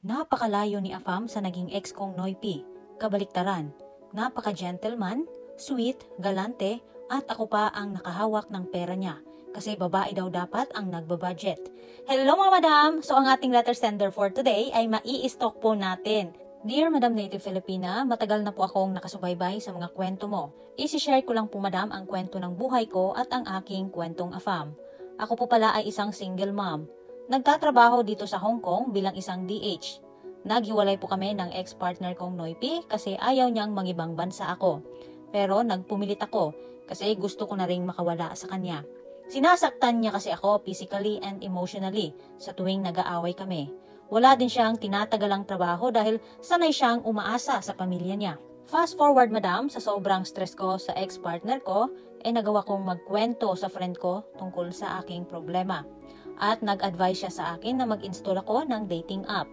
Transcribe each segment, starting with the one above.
Napakalayo ni Afam sa naging ex kong Noypi. Kabaliktaran, napaka-gentleman, sweet, galante, at ako pa ang nakahawak ng pera niya. Kasi babae daw dapat ang nagbabudget. Hello mga madam! So ang ating letter sender for today ay mai-stock po natin. Dear Madam Native Filipina, matagal na po akong nakasubaybay sa mga kwento mo. Isi-share ko lang po madam ang kwento ng buhay ko at ang aking kwentong Afam. Ako po pala ay isang single mom. Nagtatrabaho dito sa Hong Kong bilang isang DH. Naghiwalay po kami ng ex-partner kong Noypi kasi ayaw niyang mangibang bansa ako. Pero nagpumilit ako kasi gusto ko na ring makawala sa kanya. Sinasaktan niya kasi ako physically and emotionally sa tuwing nag-aaway kami. Wala din siyang tinatagalang trabaho dahil sanay siyang umaasa sa pamilya niya. Fast forward madam, sa sobrang stress ko sa ex-partner ko, nagawa kong magkwento sa friend ko tungkol sa aking problema. At nag-advise siya sa akin na mag-install ako ng dating app.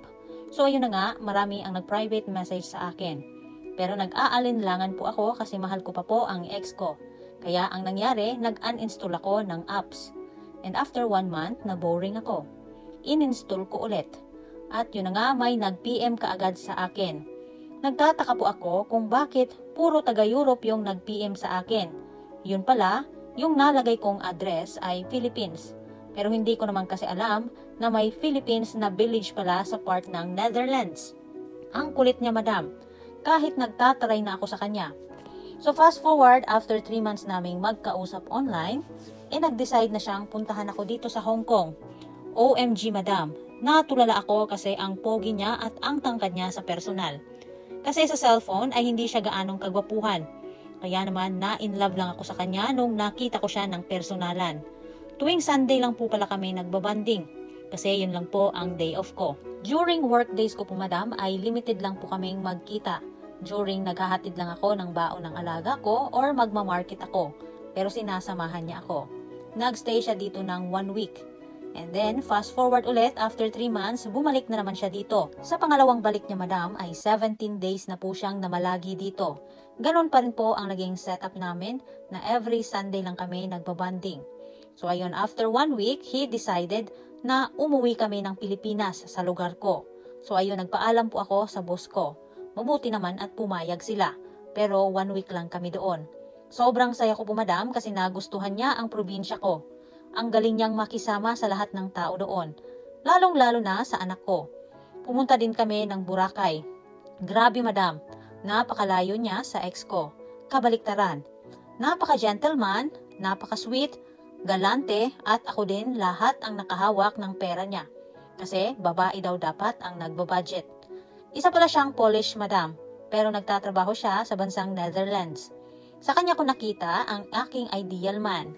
So ayun na nga, marami ang nag-private message sa akin. Pero nag-aalinlangan po ako kasi mahal ko pa po ang ex ko. Kaya ang nangyari, nag-uninstall ako ng apps. And after 1 month, na-boring ako. In-install ko ulit. At yun na nga, may nag-PM kaagad sa akin. Nagtataka po ako kung bakit puro taga-Europe yung nag-PM sa akin. Yun pala, yung nalagay kong address ay Philippines. Pero hindi ko naman kasi alam na may Philippines na village pala sa part ng Netherlands. Ang kulit niya madam, kahit nagtataray na ako sa kanya. So fast forward, after 3 months naming magkausap online, nag-decide na siyang puntahan ako dito sa Hong Kong. OMG madam, natulala ako kasi ang pogi niya at ang tangkad niya sa personal. Kasi sa cellphone ay hindi siya gaanong kagwapuhan. Kaya naman na-inlove lang ako sa kanya nung nakita ko siya ng personalan. Tuwing Sunday lang po pala kami nagbabanding. Kasi yun lang po ang day off ko. During work days ko po madam ay limited lang po kaming magkita. During naghahatid lang ako ng baon ng alaga ko or magmamarket ako. Pero sinasamahan niya ako. Nagstay siya dito ng 1 week. And then, fast forward ulit, after 3 months, bumalik na naman siya dito. Sa pangalawang balik niya madam ay 17 days na po siyang namalagi dito. Ganon pa rin po ang naging setup namin na every Sunday lang kami nagbabanding. So ayun, after 1 week, he decided na umuwi kami ng Pilipinas sa lugar ko. So ayun, nagpaalam po ako sa boss ko. Mabuti naman at pumayag sila. Pero 1 week lang kami doon. Sobrang saya ko po madam kasi nagustuhan niya ang probinsya ko. Ang galing niyang makisama sa lahat ng tao doon. Lalong-lalo na sa anak ko. Pumunta din kami ng Boracay. Grabe madam, napakalayo niya sa ex ko. Kabaliktaran. Napaka-gentleman, napaka-sweet, galante at ako din lahat ang nakahawak ng pera niya. Kasi babae daw dapat ang nagbabudget. Isa pala siyang Polish madam, pero nagtatrabaho siya sa bansang Netherlands. Sa kanya ko nakita ang aking ideal man.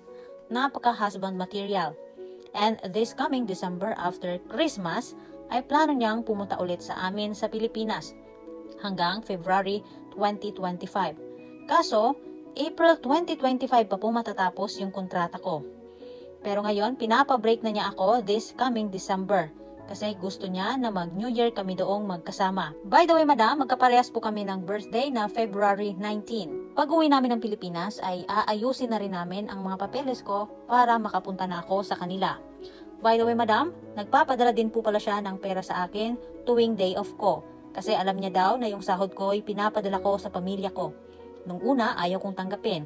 Napaka-husband material. And this coming December after Christmas, ay plano niyang pumunta ulit sa amin sa Pilipinas hanggang February 2025. Kaso, April 2025 pa po matatapos yung kontrata ko. Pero ngayon, pinapa-break na niya ako this coming December kasi gusto niya na mag-New Year kami doong magkasama. By the way, madam, magkaparehas po kami ng birthday na February 19. Pag-uwi namin ng Pilipinas ay aayusin na rin namin ang mga papeles ko para makapunta na ako sa kanila. By the way, madam, nagpapadala din po pala siya ng pera sa akin tuwing day off ko kasi alam niya daw na yung sahod ko ay pinapadala ko sa pamilya ko. Nung una, ayaw kong tanggapin.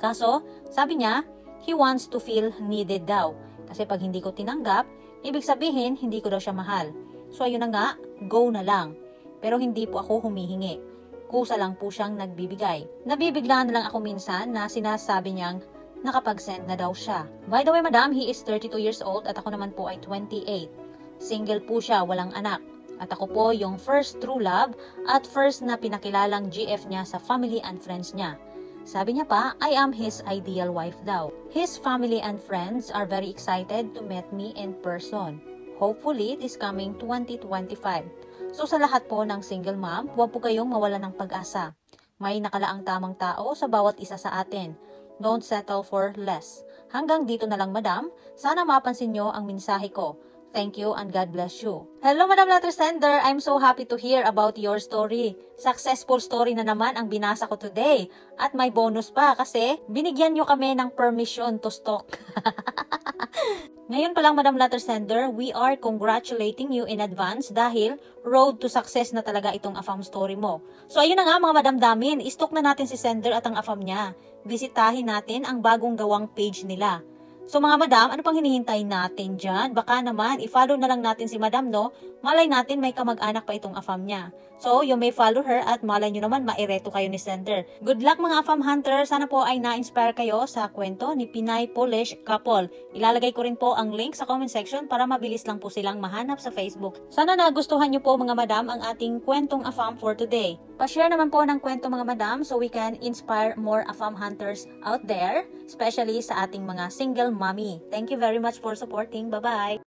Kaso, sabi niya, he wants to feel needed daw. Kasi pag hindi ko tinanggap, ibig sabihin, hindi ko daw siya mahal. So ayun na nga, go na lang. Pero hindi po ako humihingi. Kusa lang po siyang nagbibigay. Nabibigla na lang ako minsan na sinasabi niyang nakapag-send na daw siya. By the way, madam, he is 32 years old at ako naman po ay 28. Single po siya, walang anak. At ako po yung first true love at first na pinakilalang GF niya sa family and friends niya. Sabi niya pa, I am his ideal wife daw. His family and friends are very excited to meet me in person. Hopefully, this coming 2025. So sa lahat po ng single mom, huwag po kayong mawala ng pag-asa. May nakalaang tamang tao sa bawat isa sa atin. Don't settle for less. Hanggang dito na lang madam, sana mapansin nyo ang mensahe ko. Thank you and God bless you. Hello Madam Letter Sender, I'm so happy to hear about your story. Successful story na naman ang binasa ko today. At may bonus pa kasi binigyan nyo kami ng permission to stalk. Ngayon pa lang, Madam Letter Sender, we are congratulating you in advance dahil road to success na talaga itong AFAM story mo. So ayun na nga mga madamdamin, istok na natin si Sender at ang AFAM niya. Bisitahin natin ang bagong gawang page nila. So mga madam, ano pang hinihintay natin dyan? Baka naman, i-follow na lang natin si madam, no? Malay natin may kamag-anak pa itong AFAM niya. So, you may follow her at malay nyo naman maireto kayo ni Sender. Good luck mga AFAM hunter! Sana po ay na-inspire kayo sa kwento ni Pinay Polish Couple. Ilalagay ko rin po ang link sa comment section para mabilis lang po silang mahanap sa Facebook. Sana nagustuhan nyo po mga madam ang ating kwentong AFAM for today. Pa-share naman po ng kwento mga madam so we can inspire more AFAM hunters out there, especially sa ating mga single mommy. Thank you very much for supporting. Bye-bye!